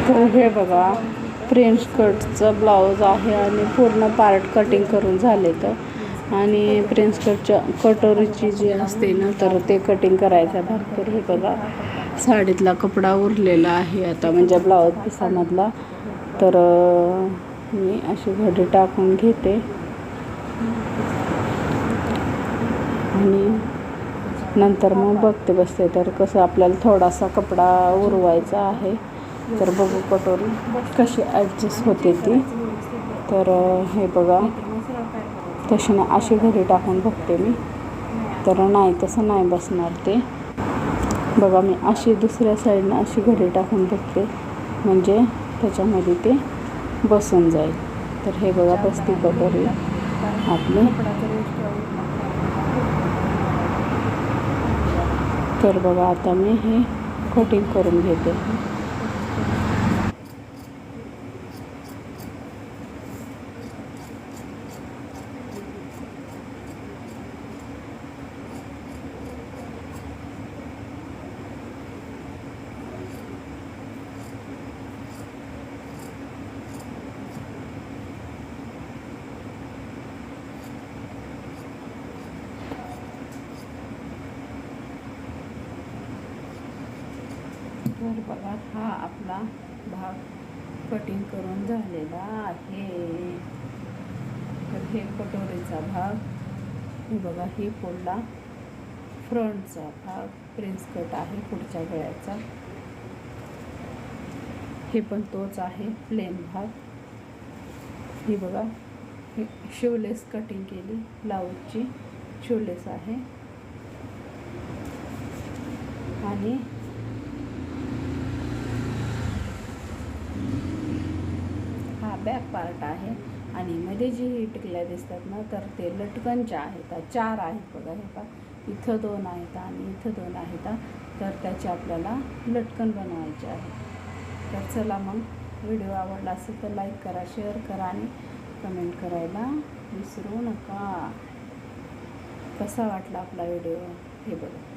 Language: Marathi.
तर हे बघा प्रिन्स कटचं ब्लाऊज आहे आणि पूर्ण पार्ट कटिंग करून झाले तर आणि प्रिन्स कटच्या कटोरीची जी असते ना तर ते कटिंग करायचं भाग. तर हे बघा साडीतला कपडा उरलेला आहे आता म्हणजे ब्लाऊज पिसामधला. तर मी अशी घडी टाकून घेते आणि नंतर मग बघते बसते तर कसं आपल्याला थोडासा कपडा उरवायचा आहे. तर बघू कटोरी कशी ॲडजस्ट होते ती. तर हे बघा तशी ना अशी घडी टाकून बघते मी. तर नाही तसं नाही बसणार ते. बघा मी अशी दुसऱ्या साईडनं अशी घडी टाकून बघते म्हणजे त्याच्यामध्ये ते बसून जाईल. तर हे बघा बसती कटोरी आपली. तर बघा आता मी हे कटिंग करून घेते. तर बघा हा आपला भाग कटिंग करून झालेला आहे. तर हे कटोरीचा भाग. हे बघा ही पुढला फ्रंटचा भाग प्रिन्स कट आहे पुढच्या गळ्याचा. हे पण तोच आहे प्लेन भाग. ही बघा हे शिवलेस कटिंग केली ब्लाऊजची शिवलेस आहे आणि बॅक पार्ट आहे. आणि मध्ये जी टिकल्या दिसतात ना तर ते लटकनच्या आहेत. 4 आहेत बघा. हे का इथं 2 आहेत आणि इथं 2 आहेत. तर त्याचे आपल्याला लटकन बनवायचे आहे. तर चला मग व्हिडिओ आवडला असेल तर लाईक करा, शेअर करा आणि कमेंट करायला विसरू नका. कसा वाटला आपला व्हिडिओ हे बघा.